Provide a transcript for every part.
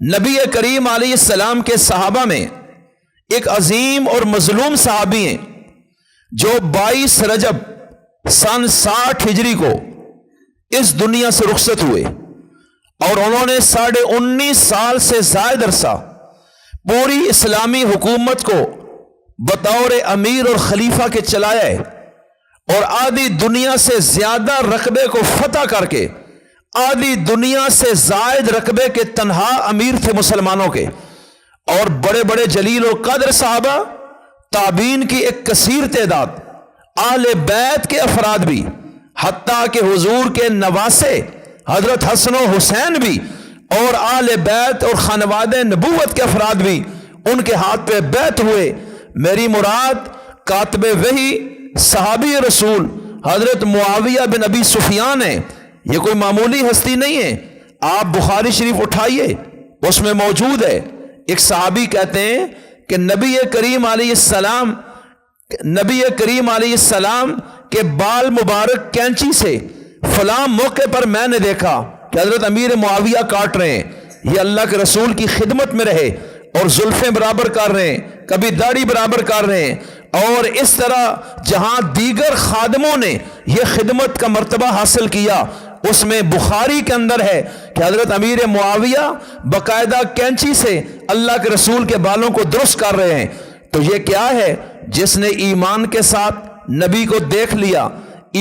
نبی کریم علیہ السلام کے صحابہ میں ایک عظیم اور مظلوم صحابی ہیں جو 22 رجب سن 60 ہجری کو اس دنیا سے رخصت ہوئے، اور انہوں نے 19.5 سال سے زائد عرصہ پوری اسلامی حکومت کو بطور امیر اور خلیفہ کے چلایا ہے، اور آدھی دنیا سے زیادہ رقبے کو فتح کر کے آدھی دنیا سے زائد رقبے کے تنہا امیر تھے مسلمانوں کے۔ اور بڑے بڑے جلیل و قدر صحابہ، تابعین کی ایک کثیر تعداد، اہل بیت کے افراد بھی، حتیٰ کہ حضور کے نواسے حضرت حسن و حسین بھی، اور اہل بیت اور خانواد نبوت کے افراد بھی ان کے ہاتھ پہ بیعت ہوئے۔ میری مراد کاتب وحی صحابی رسول حضرت معاویہ بن ابی سفیان ہے۔ یہ کوئی معمولی ہستی نہیں ہے۔ آپ بخاری شریف اٹھائیے، اس میں موجود ہے۔ ایک صحابی کہتے ہیں کہ نبی کریم علیہ السلام کے بال مبارک کینچی سے فلاں موقع پر میں نے دیکھا کہ حضرت امیر معاویہ کاٹ رہے ہیں۔ یہ اللہ کے رسول کی خدمت میں رہے اور زلفیں برابر کر رہے ہیں، کبھی داڑھی برابر کر رہے ہیں، اور اس طرح جہاں دیگر خادموں نے یہ خدمت کا مرتبہ حاصل کیا، اس میں بخاری کے اندر ہے کہ حضرت امیر معاویہ باقاعدہ کینچی سے اللہ کے رسول کے بالوں کو درست کر رہے ہیں۔ تو یہ کیا ہے؟ جس نے ایمان کے ساتھ نبی کو دیکھ لیا،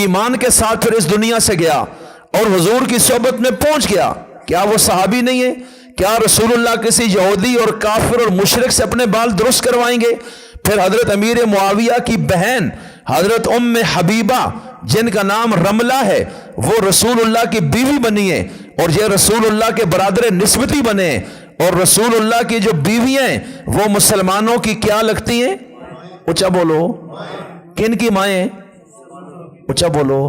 ایمان کے ساتھ پھر اس دنیا سے گیا اور حضور کی صحبت میں پہنچ گیا، کیا وہ صحابی نہیں ہے؟ کیا رسول اللہ کسی یہودی اور کافر اور مشرک سے اپنے بال درست کروائیں گے؟ پھر حضرت امیر معاویہ کی بہن حضرت ام حبیبہ، جن کا نام رملہ ہے، وہ رسول اللہ کی بیوی بنی ہے، اور یہ رسول اللہ کے برادر نسبتی بنے ہیں، اور رسول اللہ کی جو بیویاں ہیں وہ مسلمانوں کی کیا لگتی ہیں؟ اچھا بولو، کن کی مائیں؟ اچھا بولو۔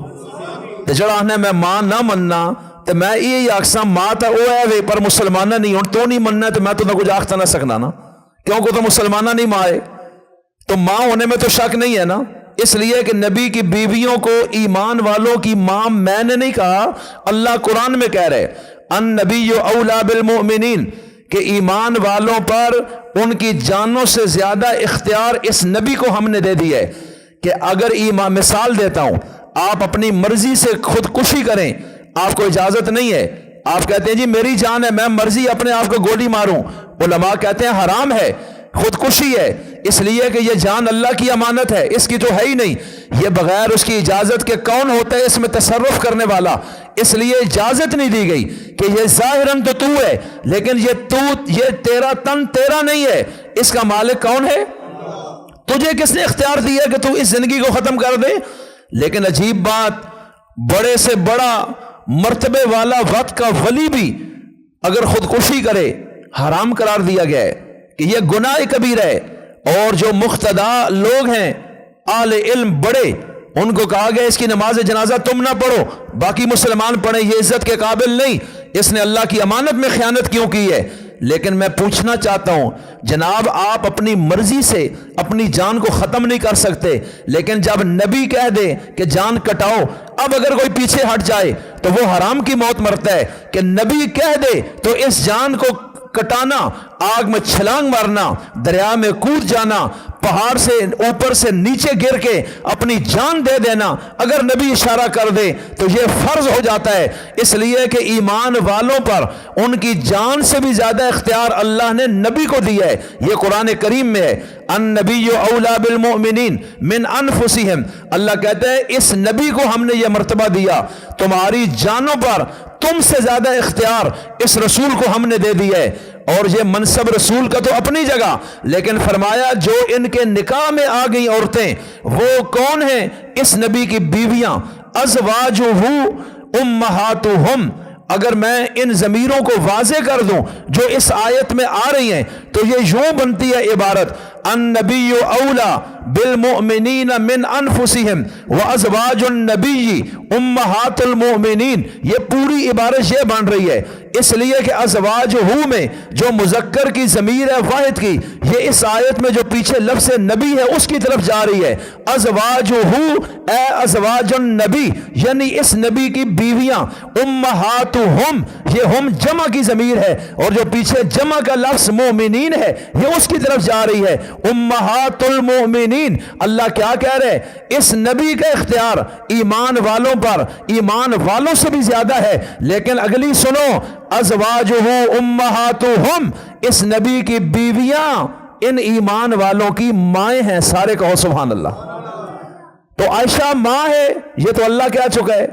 تے جڑا نے میں ماں نہ مننا تے میں یہ آکساں ماں تا او ہے وے پر مسلمانہ نہیں، ہن تو نہیں مننا تے میں تو نہ کچھ آکھتا نہ سکنا نا، کیونکہ تو مسلمانہ نہیں ماں ہے، تو ماں ہونے میں تو شک نہیں ہے نا۔ اس لیے کہ نبی کی بیویوں کو ایمان والوں کی ماں میں نے نہیں کہا، اللہ قرآن میں کہہ رہے النبی اولا بالمؤمنین، کہ ایمان والوں پر ان کی جانوں سے زیادہ اختیار اس نبی کو ہم نے دے دی ہے۔ کہ اگر ایمان، مثال دیتا ہوں، آپ اپنی مرضی سے خودکشی کریں، آپ کو اجازت نہیں ہے، آپ کہتے ہیں جی میری جان ہے، میں مرضی اپنے آپ کو گولی ماروں، علماء کہتے ہیں حرام ہے، خودکشی ہے، اس لیے کہ یہ جان اللہ کی امانت ہے، اس کی تو ہے ہی نہیں، یہ بغیر اس کی اجازت کے کون ہوتا ہے اس میں تصرف کرنے والا، اس لیے اجازت نہیں دی گئی کہ یہ ظاہراً تو ہے، لیکن یہ تیرا تن تیرا نہیں ہے، اس کا مالک کون ہے؟ تجھے کس نے اختیار دیا کہ تو اس زندگی کو ختم کر دے؟ لیکن عجیب بات، بڑے سے بڑا مرتبے والا وقت کا ولی بھی اگر خودکشی کرے حرام قرار دیا گیا ہے کہ یہ گناہ کبیر ہے، اور جو مقتدا لوگ ہیں، اہل علم بڑے، ان کو کہا گیا اس کی نماز جنازہ تم نہ پڑھو، باقی مسلمان پڑھیں، یہ عزت کے قابل نہیں، اس نے اللہ کی امانت میں خیانت کیوں کی ہے؟ لیکن میں پوچھنا چاہتا ہوں جناب، آپ اپنی مرضی سے اپنی جان کو ختم نہیں کر سکتے، لیکن جب نبی کہہ دے کہ جان کٹاؤ، اب اگر کوئی پیچھے ہٹ جائے تو وہ حرام کی موت مرتا ہے، کہ نبی کہہ دے تو اس جان کو کٹانا، آگ میں چھلانگ مارنا، دریا میں کود جانا، پہاڑ سے اوپر سے نیچے گر کے اپنی جان دے دینا، اگر نبی اشارہ کر دے تو یہ فرض ہو جاتا ہے۔ اس لیے کہ ایمان والوں پر ان کی جان سے بھی زیادہ اختیار اللہ نے نبی کو دیا ہے، یہ قرآن کریم میں ہے، النبی اولا بالمؤمنین من انفسہم، اللہ کہتا ہے اس نبی کو ہم نے یہ مرتبہ دیا، تمہاری جانوں پر تم سے زیادہ اختیار اس رسول کو ہم نے دے دیا ہے۔ اور یہ منصب رسول کا تو اپنی جگہ، لیکن فرمایا جو ان کے نکاح میں آ گئی عورتیں، وہ کون ہیں؟ اس نبی کی بیویاں، ازواجہ امہاتہم۔ اگر میں ان ضمیروں کو واضح کر دوں جو اس آیت میں آ رہی ہیں تو یہ یوں بنتی ہے عبارت، النبی اولا बिलमुमिनीन मिन अनफुसिहिम व अज़वाजुन नबी उम्महातुल मोमिनीन। ये पूरी इबारत ये बन रही है इसलिए कि अज़वाजुहु में जो मुज़क्कर की ज़मीर है वाहिद की, ये इस आयत में जो पीछे लफ्ज़ नबी है उसकी तरफ जा रही है। अज़वाजुहु ए अज़वाजुन नबी, यानी इस नबी की बीवियां। उम्महातुहुम, ये हम जमा की ज़मीर है, और जो पीछे जमा का लफ्ज़ मोमिनीन है ये उसकी तरफ जा रही है। उम्महातुल मोमिनीन, अल्लाह क्या कह रहे हैं? इस नबी का इख्तियार ईमान वालों पर, ईमान वालों से भी ज्यादा है। लेकिन अगली सुनो, अज़वाजुहु उम्महातुहुम, इस नबी की बीवियां इन ईमान वालों की माएँ हैं। सारे कहो सुभान अल्लाह। तो आयशा माँ है, ये तो अल्लाह कह चुका है।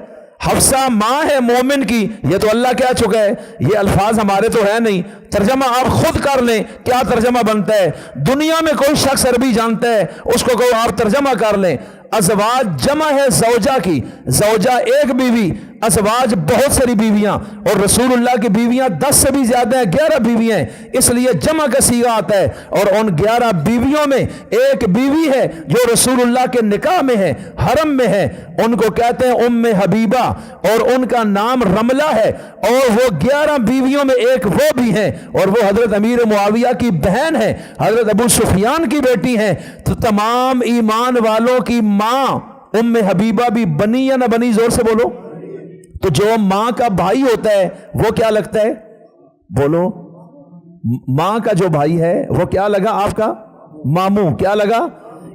हफ्सा माँ है मोमिन की, ये तो अल्लाह कह चुका है। ये अल्फाज हमारे तो है नहीं, तर्जमा आप खुद कर लें, क्या तर्जमा बनता है। दुनिया में कोई शख्स अरबी जानता है, उसको कहो आप तर्जमा कर लें। अज़वाज जमा है ज़ौजा की, ज़ौजा एक बीवी, अज़वाज बहुत सारी बीवियां, और रसूलुल्लाह की बीवियां 10 से भी ज्यादा हैं, 11 बीवियां हैं, इसलिए जमा का सीगा आता है। और उन 11 बीवियों में एक बीवी है जो रसूलुल्लाह के निकाह में है, हरम में है, उनको कहते हैं उम्मे हबीबा, और उनका नाम रमला है। और वो 11 बीवियों में एक वो भी है, और वो हजरत अमीर मुआविया की बहन है, हजरत अबू सुफियान की बेटी है। तो तमाम ईमान वालों की माँ उम्मे हबीबा भी बनी या ना बनी? जोर से बोलो। तो जो मां का भाई होता है वो क्या लगता है? बोलो। मां का जो भाई है वो क्या लगा आपका? मामू। क्या लगा?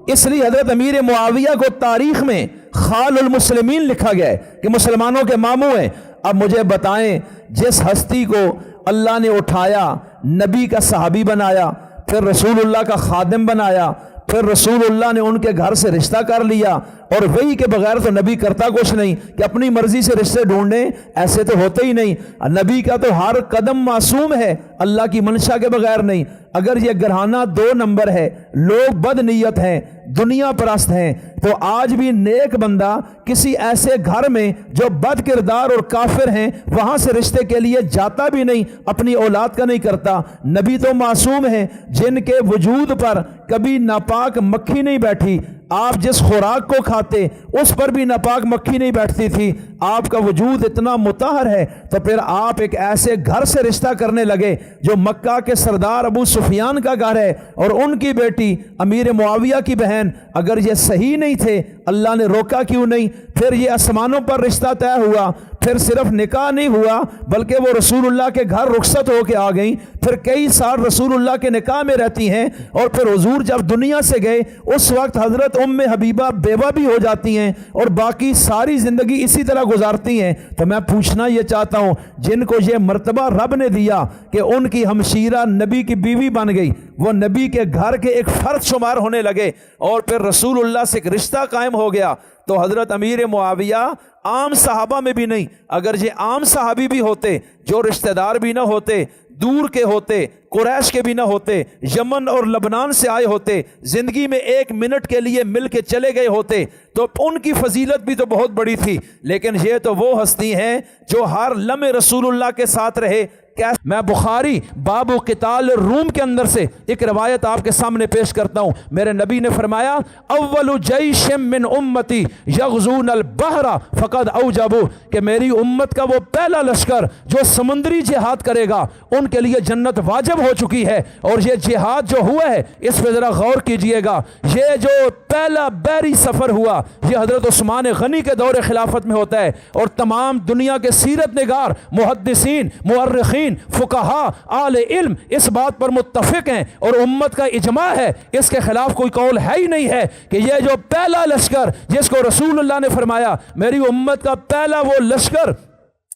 इसलिए हजरत अमीर मुआविया को तारीख में खालुल मुस्लिमीन लिखा गया है कि मुसलमानों के मामू हैं। अब मुझे बताएं, जिस हस्ती को अल्लाह ने उठाया, नबी का सहाबी बनाया, फिर रसूलुल्लाह का खादिम बनाया, फिर रसूलुल्लाह ने उनके घर से रिश्ता कर लिया, और वही के बगैर तो नबी करता कुछ नहीं कि अपनी मर्जी से रिश्ते ढूंढने, ऐसे तो होते ही नहीं। नबी का तो हर कदम मासूम है, अल्लाह की मंशा के बगैर नहीं। अगर ये घराना 2 नंबर है, लोग बदनीयत हैं, दुनिया परस्त हैं, तो आज भी नेक बंदा किसी ऐसे घर में जो बद किरदार और काफिर हैं वहां से रिश्ते के लिए जाता भी नहीं, अपनी औलाद का नहीं करता। नबी तो मासूम है, जिनके वजूद पर कभी नापाक मक्खी नहीं बैठी। आप जिस खुराक को खाते उस पर भी नापाक मक्खी नहीं बैठती थी। आपका वजूद इतना मुताहर है, तो फिर आप एक ऐसे घर से रिश्ता करने लगे जो मक्का के सरदार अबू सुफियान का घर है और उनकी बेटी अमीर मुआविया की बहन। अगर ये सही नहीं थे, अल्लाह ने रोका क्यों नहीं? फिर ये आसमानों पर रिश्ता तय हुआ, फिर सिर्फ निकाह नहीं हुआ बल्कि वो रसूलुल्लाह के घर रुखसत होके आ गई, फिर कई साल रसूलुल्लाह के निकाह में रहती हैं, और फिर हुजूर जब दुनिया से गए उस वक्त हजरत उम्मे हबीबा बेवा भी हो जाती हैं और बाकी सारी जिंदगी इसी तरह गुजारती हैं। तो मैं पूछना ये चाहता हूँ, जिनको ये मर्तबा रब ने दिया कि उनकी हमशीरा नबी की बीवी बन गई, वो नबी के घर के एक फर्द शुमार होने लगे, और फिर रसूलुल्लाह से एक रिश्ता कायम हो गया, तो हजरत अमीर मुआविया आम सहाबा में भी नहीं, अगर ये आम सहाबी भी होते, जो रिश्तेदार भी ना होते, दूर के होते, कुरैश के भी ना होते, यमन और लबनान से आए होते, जिंदगी में 1 मिनट के लिए मिल के चले गए होते, तो उनकी फजीलत भी तो बहुत बड़ी थी। लेकिन ये तो वो हस्ती हैं जो हर लम्हे रसूलुल्लाह के साथ रहे। मैं बुखारी बाबु क़िताल रूम के अंदर से एक रवायत आपके सामने पेश करता हूँ। मेरे नबी ने फरमाया, अव्वलु जैशिम मिन उम्मती यग़ज़ून अल बहरा फ़क़द औजबू, कि मेरी उम्मत का वो पहला लश्कर जो समुद्री जिहाद करेगा उनके लिए जन्नत वाजिब हो चुकी है। और ये जिहाद जो हुआ है इस पर ज़रा गौर कीजिएगा। ये जो पहला बहरी सफ़र हुआ ये हज़रत उस्मान गनी के दौर खिलाफत में होता है, और तमाम दुनिया के सीरत निगार, मुहद्दिसीन, मुअर्रिखीन, फुकहा, आले इल्म इस बात पर मुत्तफिक हैं, और उम्मत का इजमा है, इसके खिलाफ कोई कौल है ही नहीं है कि ये जो पहला लश्कर जिसको रसूलुल्लाह ने फरमाया मेरी उम्मत का पहला वो लश्कर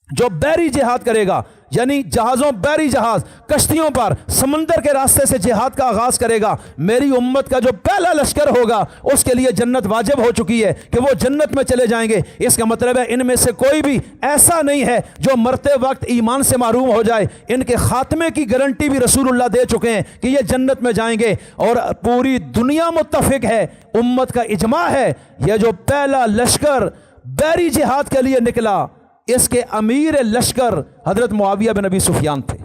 जो बहरी जिहाद करेगा, यानी जहाज़ों, बहरी जहाज़, कश्तियों पर समंदर के रास्ते से जिहाद का आगाज़ करेगा, मेरी उम्मत का जो पहला लश्कर होगा उसके लिए जन्नत वाजिब हो चुकी है कि वो जन्नत में चले जाएंगे। इसका मतलब है इनमें से कोई भी ऐसा नहीं है जो मरते वक्त ईमान से महरूम हो जाए। इनके खात्मे की गारंटी भी रसूलुल्लाह दे चुके हैं कि ये जन्नत में जाएंगे, और पूरी दुनिया मुत्तफिक है, उम्मत का इजमा है, यह जो पहला लश्कर बहरी जिहाद के लिए निकला इसके अमीर लश्कर हजरत मुआविया बिन अबी सुफियान थे।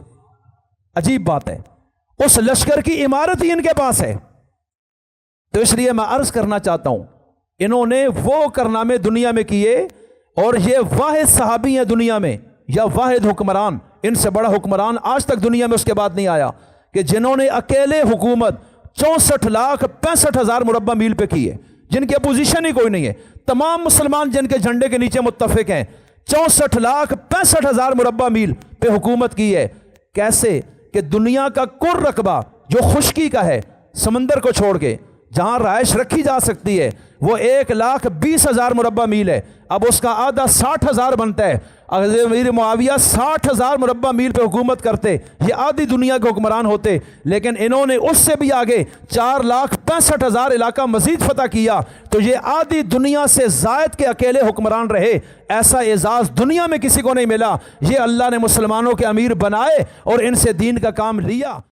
अजीब बात है, उस लश्कर की इमारत ही इनके पास है। تو اس لیے میں عرض کرنا چاہتا ہوں، انہوں نے وہ کارنامے دنیا میں کیے، اور یہ واحد صحابی ہیں دنیا میں یا واحد حکمران، ان سے بڑا حکمران آج تک دنیا میں اس کے بعد نہیں آیا، کہ جنہوں نے اکیلے حکومت 64,65,000 مربع میل پہ کی ہے، جن کی اپوزیشن ہی کوئی نہیں ہے، تمام مسلمان جن کے جھنڈے کے نیچے متفق ہیں، 64,65,000 مربع میل پہ حکومت کی ہے۔ کیسے کہ دنیا کا کل رقبہ جو خشکی کا ہے، سمندر کو چھوڑ کے جہاں رہائش رکھی جا سکتی ہے، وہ 1,20,000 مربع میل ہے، اب اس کا آدھا 60,000 بنتا ہے۔ اگر امیر معاویہ 60,000 مربع میل پہ حکومت کرتے، یہ آدھی دنیا کے حکمران ہوتے، لیکن انہوں نے اس سے بھی آگے 4,65,000 علاقہ مزید فتح کیا، تو یہ آدھی دنیا سے زائد کے اکیلے حکمران رہے۔ ایسا اعزاز دنیا میں کسی کو نہیں ملا، یہ اللہ نے مسلمانوں کے امیر بنائے اور ان سے دین کا کام لیا۔